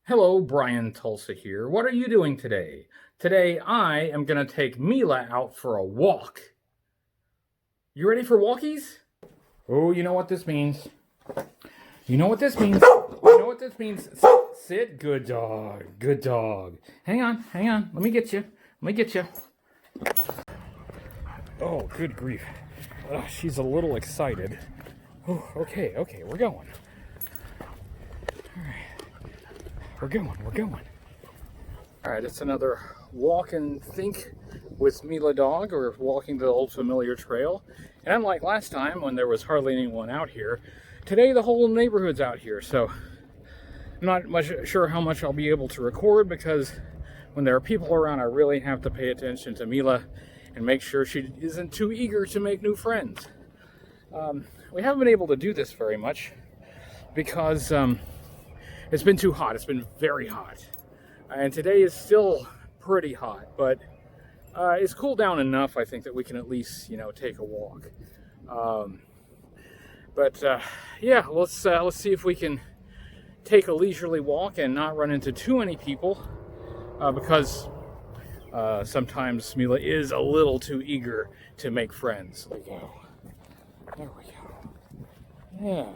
Hello, Brian Tulsa here. What are you doing today? Today I am going to take Mila out for a walk. You ready for walkies? Oh, you know what this means. You know what this means. You know what this means. Sit. Good dog. Good dog. Hang on. Let me get you. Oh, good grief. She's a little excited. Oh, okay, we're going. All right. We're going. All right, it's another walk and think with Mila dog. We're walking the old familiar trail. And unlike last time when there was hardly anyone out here, today the whole neighborhood's out here. So I'm not sure how much I'll be able to record because when there are people around, I really have to pay attention to Mila and make sure she isn't too eager to make new friends. We haven't been able to do this very much because it's been too hot. It's been very hot. And today is still pretty hot, but it's cooled down enough, I think, that we can at least, take a walk. Yeah, let's see if we can take a leisurely walk and not run into too many people, because sometimes Mila is a little too eager to make friends. There we go. Yeah.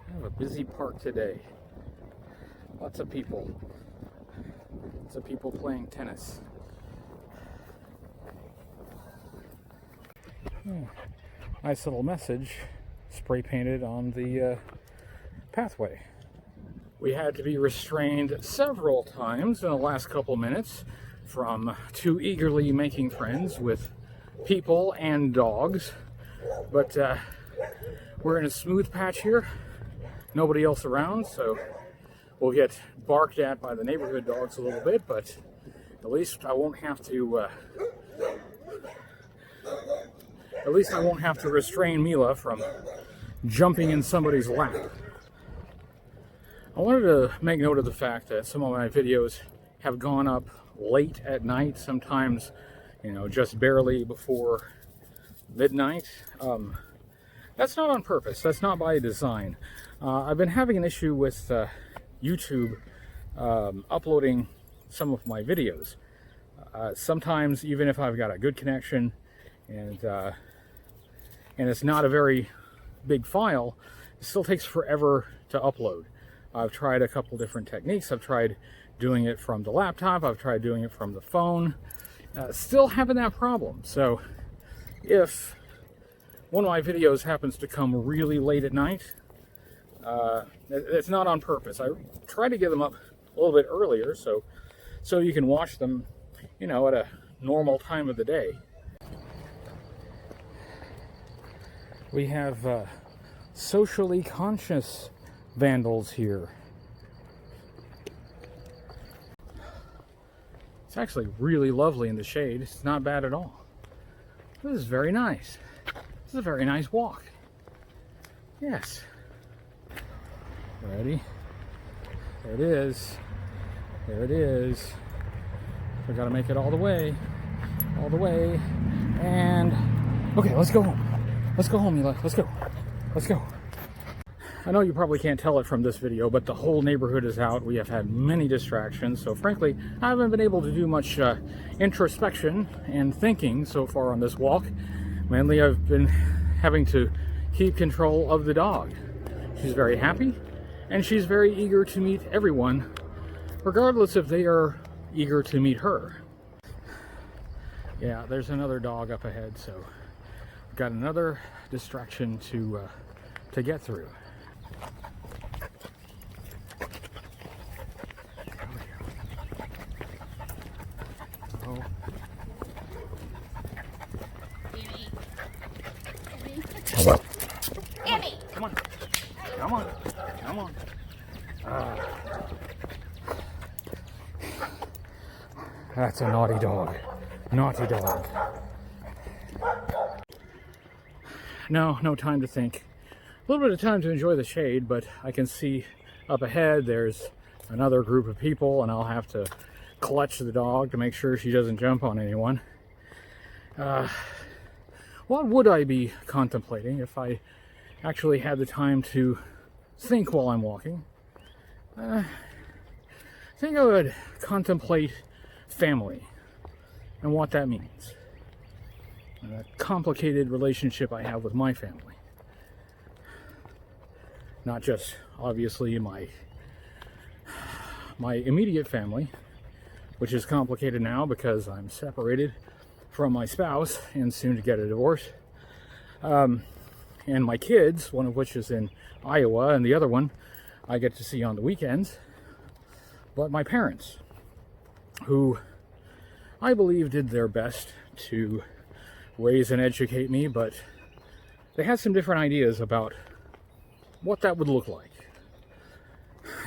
I have a busy park today. Lots of people playing tennis. Oh, nice little message spray painted on the pathway. We had to be restrained several times in the last couple minutes from too eagerly making friends with people and dogs, but we're in a smooth patch here. Nobody else around, so we'll get barked at by the neighborhood dogs a little bit, but at least I won't have to restrain Mila from jumping in somebody's lap. I wanted to make note of the fact that some of my videos have gone up late at night, sometimes, just barely before midnight. That's not on purpose. That's not by design. I've been having an issue with YouTube uploading some of my videos. Sometimes, even if I've got a good connection and it's not a very big file, it still takes forever to upload. I've tried a couple different techniques. I've tried doing it from the laptop. I've tried doing it from the phone. Still having that problem. So if one of my videos happens to come really late at night, it's not on purpose. I try to get them up a little bit earlier so you can watch them, at a normal time of the day. We have socially conscious vandals here. It's actually really lovely in the shade. It's not bad at all. This is very nice. This is a very nice walk. Yes. Ready? There it is. There it is. We gotta make it all the way. All the way. And okay, let's go home. Let's go home, Mila. Let's go. Let's go. I know you probably can't tell it from this video, but the whole neighborhood is out. We have had many distractions, so frankly, I haven't been able to do much introspection and thinking so far on this walk. Mainly, I've been having to keep control of the dog. She's very happy, and she's very eager to meet everyone, regardless if they are eager to meet her. Yeah, there's another dog up ahead, so we've got another distraction to get through. Emmy! Come on. That's a naughty dog. Naughty dog. No time to think. A little bit of time to enjoy the shade, but I can see up ahead there's another group of people, and I'll have to clutch the dog to make sure she doesn't jump on anyone. What would I be contemplating if I actually had the time to think while I'm walking, I think I would contemplate family and what that means. A complicated relationship I have with my family. Not just, obviously, my immediate family, which is complicated now because I'm separated from my spouse and soon to get a divorce. And my kids, one of which is in Iowa and the other one I get to see on the weekends. But my parents, who I believe did their best to raise and educate me, but they had some different ideas about what that would look like.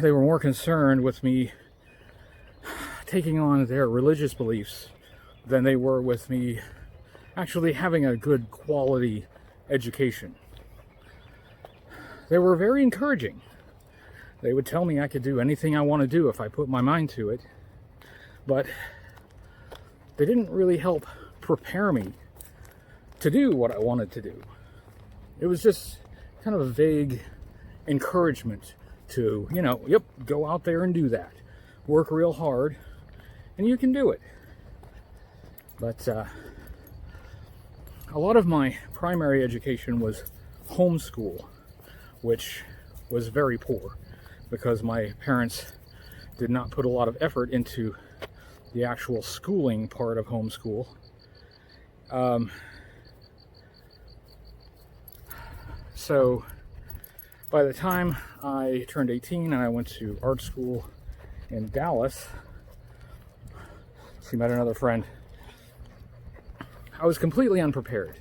They were more concerned with me taking on their religious beliefs than they were with me actually having a good quality education. They were very encouraging. They would tell me I could do anything I want to do if I put my mind to it, but they didn't really help prepare me to do what I wanted to do. It was just kind of a vague encouragement to, yep, go out there and do that. Work real hard, and you can do it. But a lot of my primary education was homeschool, which was very poor because my parents did not put a lot of effort into the actual schooling part of homeschool. So by the time I turned 18 and I went to art school in Dallas, she met another friend, I was completely unprepared.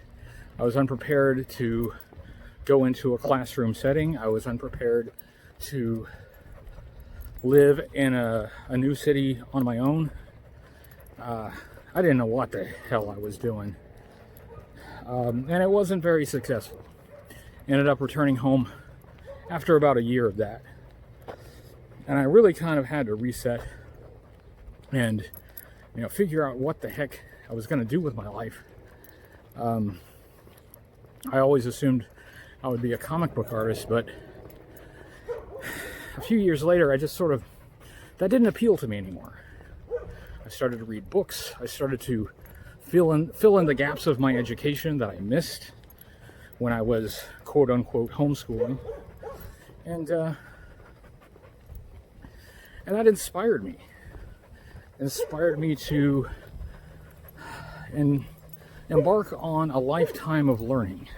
I was unprepared to go into a classroom setting. I was unprepared to live in a new city on my own. I didn't know what the hell I was doing. And it wasn't very successful. Ended up returning home after about a year of that. And I really kind of had to reset and, figure out what the heck I was going to do with my life. I always assumed I would be a comic book artist, but a few years later, I just that didn't appeal to me anymore. I started to read books. I started to fill in the gaps of my education that I missed when I was quote unquote homeschooling. And that inspired me. It inspired me to embark on a lifetime of learning.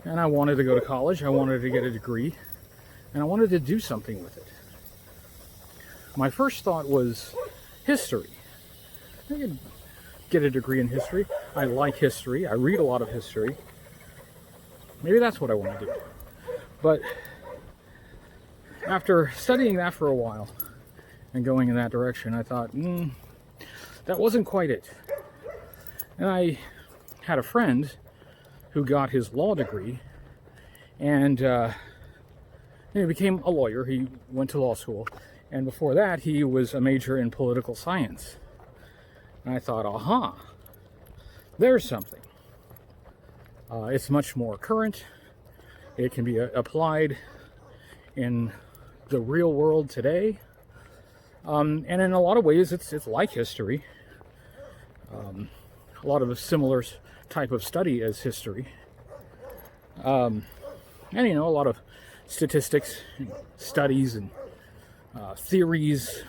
And I wanted to go to college, I wanted to get a degree, and I wanted to do something with it. My first thought was history. I could get a degree in history. I like history. I read a lot of history. Maybe that's what I want to do. But after studying that for a while and going in that direction, I thought, that wasn't quite it. And I had a friend who got his law degree and he became a lawyer. He went to law school. And before that, he was a major in political science. And I thought, aha, there's something. It's much more current. It can be applied in the real world today. And in a lot of ways, it's like history. A lot of a similar type of study as history. And, a lot of statistics, studies, and theories.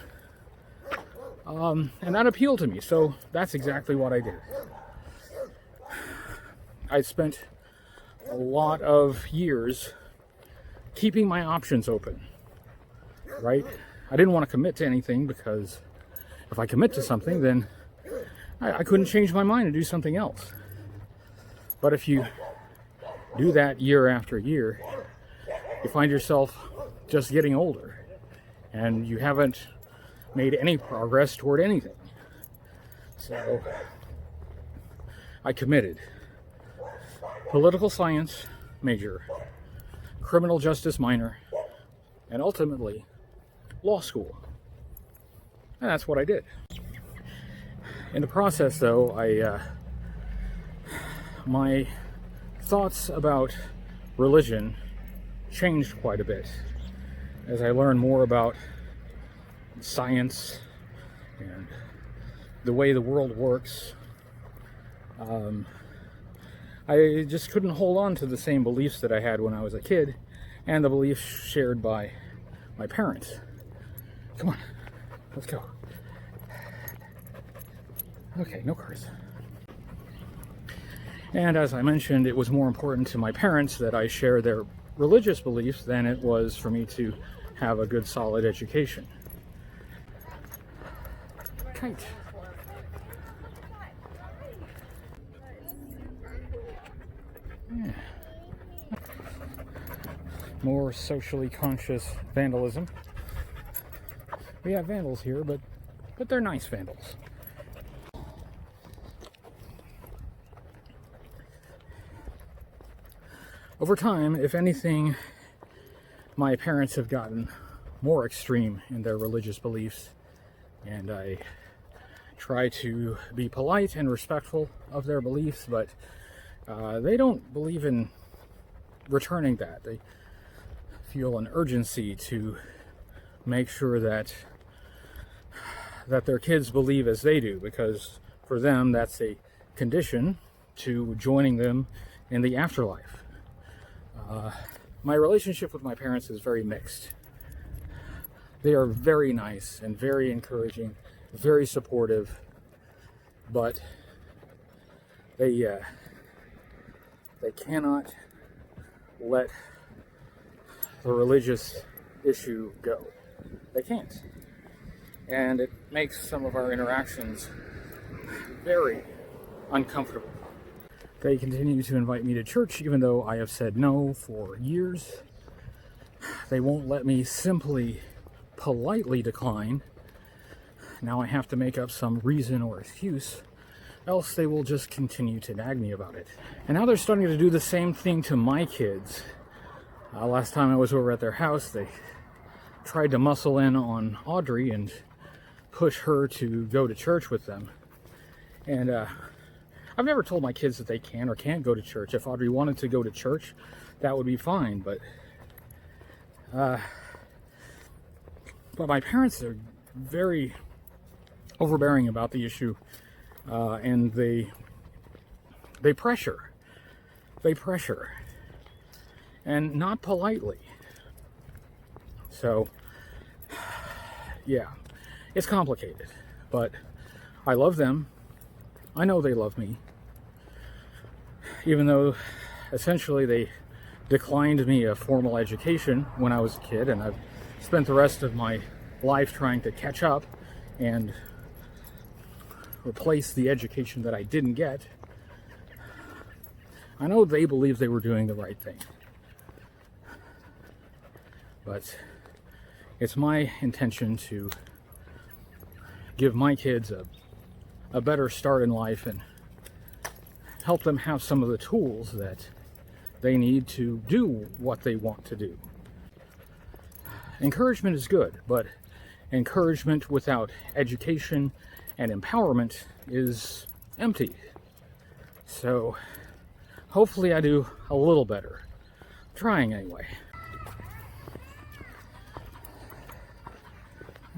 And that appealed to me, so that's exactly what I did. I spent a lot of years keeping my options open, right? I didn't want to commit to anything because if I commit to something, then I couldn't change my mind and do something else. But if you do that year after year, you find yourself just getting older and you haven't made any progress toward anything. So I committed. Political science major, criminal justice minor, and ultimately law school. And that's what I did. In the process, though, my thoughts about religion changed quite a bit as I learned more about science and the way the world works. I just couldn't hold on to the same beliefs that I had when I was a kid and the beliefs shared by my parents. Come on, let's go. Okay, no cars. And as I mentioned, it was more important to my parents that I share their religious beliefs than it was for me to have a good, solid education. Kite. Yeah. More socially conscious vandalism. We have vandals here, but they're nice vandals. Over time, if anything, my parents have gotten more extreme in their religious beliefs, and I try to be polite and respectful of their beliefs, but they don't believe in returning that. They feel an urgency to make sure that their kids believe as they do, because for them that's a condition to joining them in the afterlife. My relationship with my parents is very mixed. They are very nice and very encouraging, very supportive, but they cannot let the religious issue go. They can't. And it makes some of our interactions very uncomfortable. They continue to invite me to church even though I have said no for years. They won't let me simply politely decline. Now I have to make up some reason or excuse, else they will just continue to nag me about it. And now they're starting to do the same thing to my kids. Last time I was over at their house, they tried to muscle in on Audrey and push her to go to church with them. And I've never told my kids that they can or can't go to church. If Audrey wanted to go to church, that would be fine. But my parents are very overbearing about the issue, and they pressure, and not politely. So, yeah, it's complicated, but I love them. I know they love me, even though essentially they declined me a formal education when I was a kid, and I've spent the rest of my life trying to catch up and replace the education that I didn't get. I know they believe they were doing the right thing, but it's my intention to give my kids a better start in life and help them have some of the tools that they need to do what they want to do. Encouragement is good, but encouragement without education and empowerment is empty. So hopefully I do a little better. I'm trying anyway.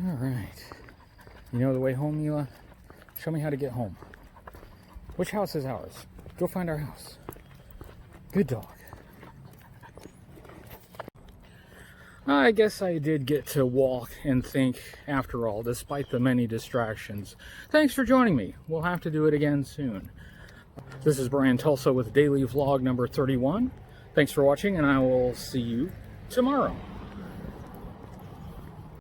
All right. You know the way home, Mila? Show me how to get home. Which house is ours? Go find our house. Good dog. I guess I did get to walk and think after all, despite the many distractions. Thanks for joining me. We'll have to do it again soon. This is Brian Tulsa with daily vlog number 31. Thanks for watching, and I will see you tomorrow.